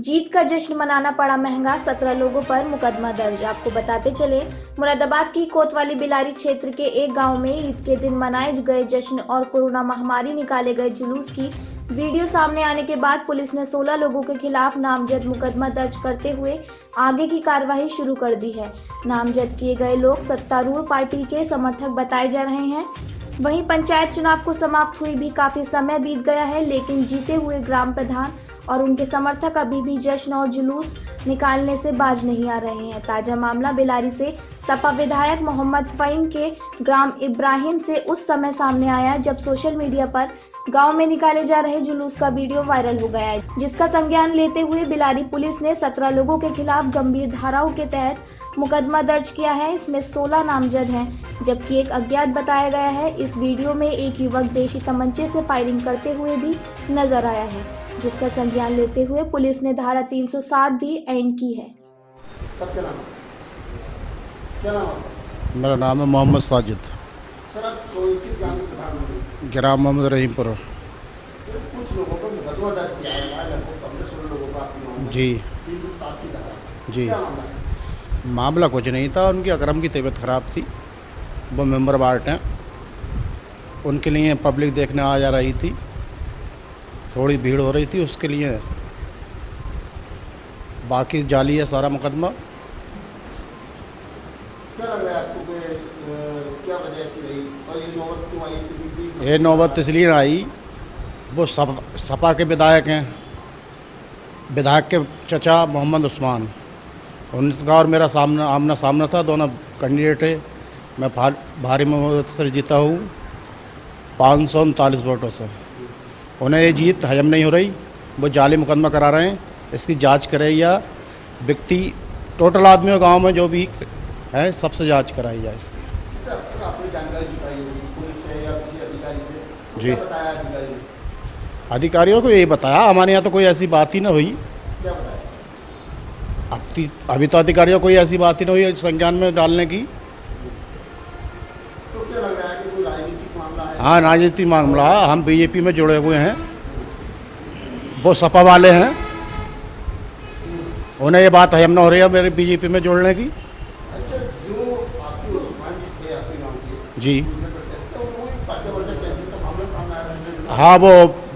जीत का जश्न मनाना पड़ा महंगा, 17 लोगों पर मुकदमा दर्ज। आपको बताते चले, मुरादाबाद की कोतवाली बिलारी क्षेत्र के एक गांव में ईद के दिन मनाए गए जश्न और कोरोना महामारी निकाले गए जुलूस की वीडियो सामने आने के बाद पुलिस ने 16 लोगों के खिलाफ नामजद मुकदमा दर्ज करते हुए आगे की कार्यवाही शुरू कर दी है। नामजद किए गए लोग सत्तारूढ़ पार्टी के समर्थक बताए जा रहे हैं। वहीं पंचायत चुनाव को समाप्त हुई भी काफी समय बीत गया है, लेकिन जीते हुए ग्राम प्रधान और उनके समर्थक अभी भी जश्न और जुलूस निकालने से बाज नहीं आ रहे हैं। ताजा मामला बिलारी से सपा विधायक मोहम्मद फहीम के ग्राम इब्राहिम से उस समय सामने आया जब सोशल मीडिया पर गांव में निकाले जा रहे जुलूस का वीडियो वायरल हो गया है, जिसका संज्ञान लेते हुए बिलारी पुलिस ने 17 लोगों के खिलाफ गंभीर धाराओं के तहत मुकदमा दर्ज किया है। इसमें 16 नामजद हैं, जबकि एक अज्ञात बताया गया है। इस वीडियो में एक युवक देशी तमंचे से फायरिंग करते हुए भी नजर आया है, जिसका संज्ञान लेते हुए पुलिस ने धारा 307 भी एंड की है। क्या नाम है? मेरा नाम है मोहम्मद साजिद। सर, आप किस गांव के प्रधानमंत्री? ग्राम मोहम्मद रहीमपुर। कुछ लोगों पर मुकदमा दर्ज किया है, लगभग 15-16 लोगों का आपके गांव में। जी 307 की धारा। जी। क्या मामला है? मामला कुछ नहीं था, उनकी अकरम की तबीयत ख़राब थी, वो मेंबर वार्ड हैं, उनके लिए पब्लिक देखने आ जा रही थी, थोड़ी भीड़ हो रही थी, उसके लिए बाकी जाली है सारा मुकदमा। क्या लग रहा है आपको कि क्या वजह ऐसी रही और ये नौबत क्यों आई? ये नौबत इसलिए आई, वो सपा के विधायक हैं, विधायक के चचा मोहम्मद उस्मान, उनका और मेरा आमना सामना था, दोनों कैंडिडेट है। मैं भारी बहुमत से जीता हूँ 539 वोटों से। उन्हें ये जीत हजम नहीं हो रही, वो जाली मुकदमा करा रहे हैं। इसकी जांच करे या व्यक्ति टोटल आदमियों गांव में जो भी है सबसे जांच कराई जाए इसकी। सर, अब तक आपने जानकारी जुटाई होगी पुलिस से या किसी अधिकारी से? तो जी। क्या बताया अधिकारी ने? अधिकारियों को यही बताया, हमारे यहाँ तो कोई ऐसी बात ही ना हुई। क्या बताया? अभी तो अधिकारियों को कोई ऐसी बात ही नहीं हुई संज्ञान में डालने की। तो क्या लग रहा है कि कोई राजनीतिक मामला है? हाँ, राजनीतिक मामला है। हम बीजेपी में जुड़े हुए हैं, वो सपा वाले हैं, उन्हें ये बात हजम न हो रही है मेरे बीजेपी में जोड़ने की। अच्छा, जो आपके उस्मान जी थे आपके गांव के, जी तो वो पर्चा कैंसिल का मामला सामने आया है। हाँ, वो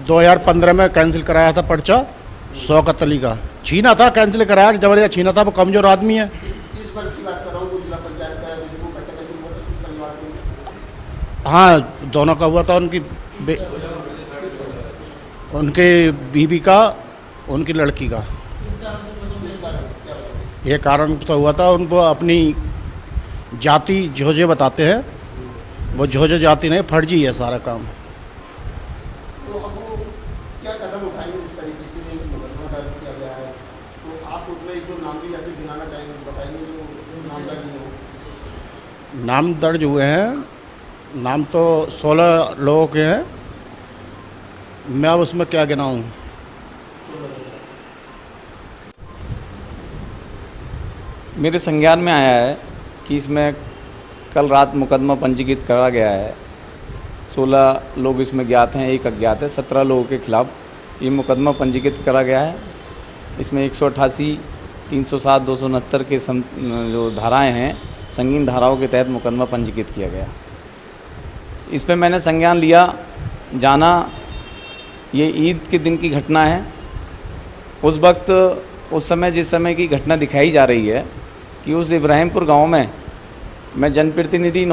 2015 में कैंसिल कराया था पर्चा शौकत अली का, छीना था, कैंसिल कराया, जबरिया छीना था, वो कमज़ोर आदमी है। इस वर्ष की बात कर रहा हूँ, वो जिला पंचायत का है, जिसको पर्चा कैंसिल हुआ था कुछ परिवार में। हाँ, दोनों का हुआ था, उनके बीबी का, उनकी लड़की का। ये कारण तो हुआ था, उनको अपनी जाति झोजे बताते हैं, वो झोजे जाति नहीं, फर्जी है सारा काम। तो अब वो क्या कदम उठाएंगे जिस तरीके से मुकदमा दर्ज किया गया है? तो आप उसमें एक दो नाम भी जैसे गिनाना चाहेंगे, बताएंगे जो नाम दर्ज हो? नाम दर्ज हुए हैं, नाम तो 16 लोगों के हैं, मैं अब उसमें क्या गिनाऊँ। मेरे संज्ञान में आया है कि इसमें कल रात मुकदमा पंजीकृत करा गया है। 16 लोग इसमें ज्ञात हैं, एक अज्ञात है। 17 लोगों के खिलाफ ये मुकदमा पंजीकृत करा गया है। इसमें 188, 307, 269 के जो धाराएं हैं, संगीन धाराओं के तहत मुकदमा पंजीकृत किया गया। इस पर मैंने संज्ञान लिया, जाना, ये ईद के दिन की घटना है। उस वक्त, उस समय जिस समय की घटना दिखाई जा रही है कि उस इब्राहिमपुर गांव में मैं जनप्रतिनिधि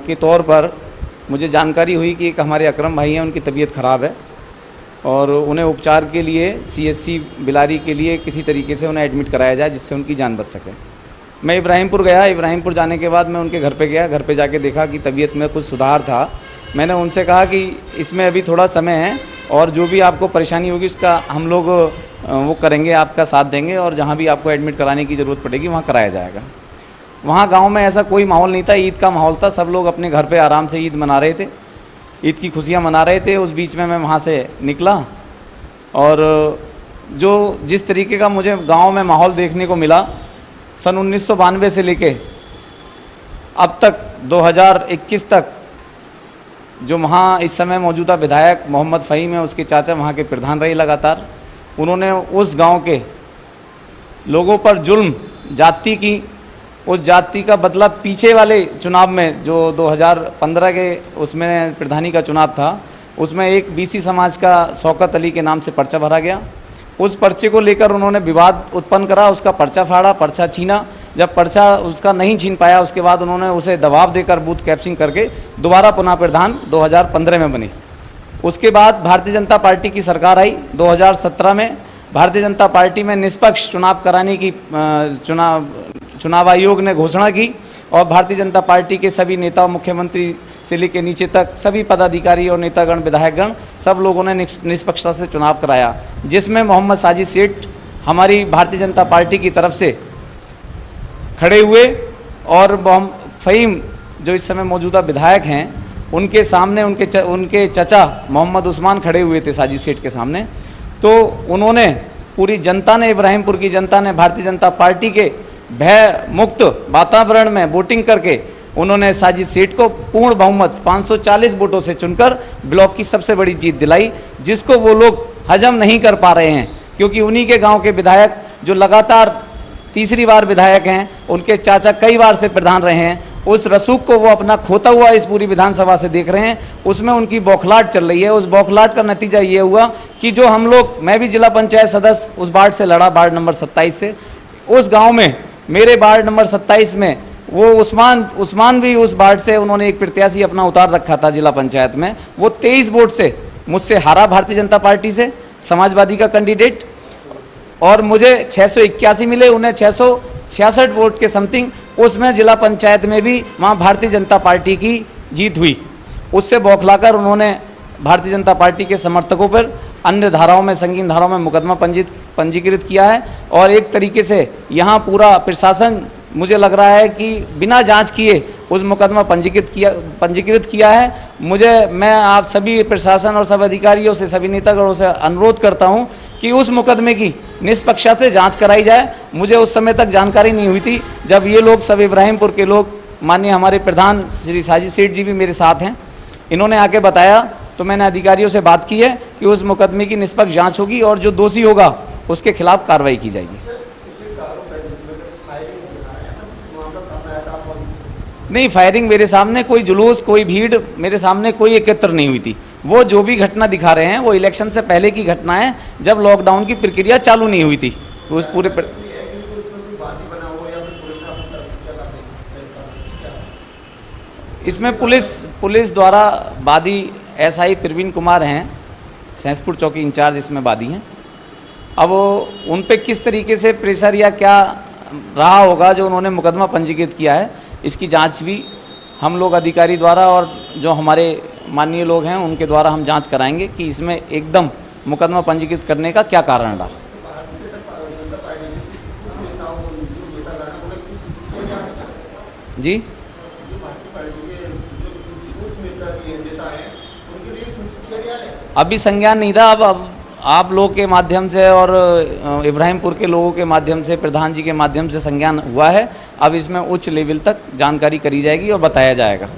के तौर पर मुझे जानकारी हुई कि एक हमारे अकरम भाई हैं, उनकी तबीयत ख़राब है और उन्हें उपचार के लिए CHC बिलारी के लिए किसी तरीके से उन्हें एडमिट कराया जाए जिससे उनकी जान बच सके। मैं इब्राहिमपुर गया। इब्राहिमपुर जाने के बाद मैं उनके घर पे गया। घर पे जाके देखा कि तबीयत में कुछ सुधार था। मैंने उनसे कहा कि इसमें अभी थोड़ा समय है और जो भी आपको परेशानी होगी उसका हम लोग वो करेंगे, आपका साथ देंगे और जहाँ भी आपको एडमिट कराने की ज़रूरत पड़ेगी वहाँ कराया जाएगा। वहाँ गांव में ऐसा कोई माहौल नहीं था, ईद का माहौल था, सब लोग अपने घर पे आराम से ईद मना रहे थे, ईद की खुशियाँ मना रहे थे। उस बीच में मैं वहाँ से निकला और जो जिस तरीके का मुझे गांव में माहौल देखने को मिला, सन 1992 से लेके अब तक 2021 तक जो वहाँ इस समय मौजूदा विधायक मोहम्मद फहीम है, उसके चाचा वहाँ के प्रधान रहे लगातार। उन्होंने उस गांव के लोगों पर जुल्म जाति की, उस जाति का बदला पीछे वाले चुनाव में जो 2015 के उसमें प्रधानी का चुनाव था, उसमें एक बीसी समाज का शौकत अली के नाम से पर्चा भरा गया। उस पर्चे को लेकर उन्होंने विवाद उत्पन्न करा, उसका पर्चा फाड़ा, पर्चा छीना। जब पर्चा उसका नहीं छीन पाया, उसके बाद उन्होंने उसे दबाव देकर बूथ कैप्चरिंग करके दोबारा पुनः प्रधान 2015 में बने। उसके बाद भारतीय जनता पार्टी की सरकार आई 2017 में। भारतीय जनता पार्टी में निष्पक्ष चुनाव कराने की चुनाव आयोग ने घोषणा की और भारतीय जनता पार्टी के सभी नेता, मुख्यमंत्री से लेकर नीचे तक सभी पदाधिकारी और नेतागण, विधायकगण, सब लोगों ने निष्पक्षता से चुनाव कराया, जिसमें मोहम्मद साजिद सेठ हमारी भारतीय जनता पार्टी की तरफ से खड़े हुए और फ़हीम जो इस समय मौजूदा विधायक हैं उनके सामने उनके चचा मोहम्मद उस्मान खड़े हुए थे साजिद सेठ के सामने। तो उन्होंने, पूरी जनता ने, इब्राहिमपुर की जनता ने भारतीय जनता पार्टी के भय मुक्त वातावरण में वोटिंग करके उन्होंने साजिद सेठ को पूर्ण बहुमत 540 वोटों से चुनकर ब्लॉक की सबसे बड़ी जीत दिलाई, जिसको वो लोग हजम नहीं कर पा रहे हैं, क्योंकि उन्हीं के गांव के विधायक जो लगातार तीसरी बार विधायक हैं, उनके चाचा कई बार से प्रधान रहे हैं, उस रसूख को वो अपना खोता हुआ इस पूरी विधानसभा से देख रहे हैं। उसमें उनकी बौखलाहट चल रही है। उस बौखलाहट का नतीजा ये हुआ कि जो हम लोग, मैं भी जिला पंचायत सदस्य उस वार्ड से लड़ा, वार्ड नंबर 27 से। उस गांव में मेरे वार्ड नंबर 27 में वो उस्मान भी उस वार्ड से, उन्होंने एक प्रत्याशी अपना उतार रखा था जिला पंचायत में। वो 23 वोट से मुझसे हारा भारतीय जनता पार्टी से, समाजवादी का कैंडिडेट, और मुझे 681 मिले, उन्हें 666 वोट के समथिंग। उसमें जिला पंचायत में भी वहाँ भारतीय जनता पार्टी की जीत हुई। उससे बौखलाकर उन्होंने भारतीय जनता पार्टी के समर्थकों पर अन्य धाराओं में, संगीन धाराओं में मुकदमा पंजीकृत किया है। और एक तरीके से यहाँ पूरा प्रशासन, मुझे लग रहा है कि बिना जांच किए उस मुकदमा पंजीकृत किया है। मैं आप सभी प्रशासन और सब अधिकारियों से, सभी नेतागणों से अनुरोध करता हूं कि उस मुकदमे की निष्पक्षता से जांच कराई जाए। मुझे उस समय तक जानकारी नहीं हुई थी, जब ये लोग सब इब्राहिमपुर के लोग, माननीय हमारे प्रधान श्री साजिद सेठ जी भी मेरे साथ हैं, इन्होंने आके बताया, तो मैंने अधिकारियों से बात की है कि उस मुकदमे की निष्पक्ष जाँच होगी और जो दोषी होगा उसके खिलाफ कार्रवाई की जाएगी। नहीं, फायरिंग मेरे सामने, कोई जुलूस, कोई भीड़ मेरे सामने कोई एकत्र नहीं हुई थी। वो जो भी घटना दिखा रहे हैं वो इलेक्शन से पहले की घटना है, जब लॉकडाउन की प्रक्रिया चालू नहीं हुई थी। उस पूरे इसमें पुलिस द्वारा वादी SI प्रवीण कुमार हैं, सहसपुर चौकी इंचार्ज इसमें वादी हैं। अब उन पे किस तरीके से प्रेशर या क्या रहा होगा जो उन्होंने मुकदमा पंजीकृत किया है, इसकी जांच भी हम लोग अधिकारी द्वारा और जो हमारे माननीय लोग हैं उनके द्वारा हम जांच कराएंगे कि इसमें एकदम मुकदमा पंजीकृत करने का क्या कारण रहा। जी, अभी संज्ञान नहीं था। अब आप लोग के माध्यम से और इब्राहिमपुर के लोगों के माध्यम से, प्रधान जी के माध्यम से संज्ञान हुआ है। अब इसमें उच्च लेवल तक जानकारी करी जाएगी और बताया जाएगा।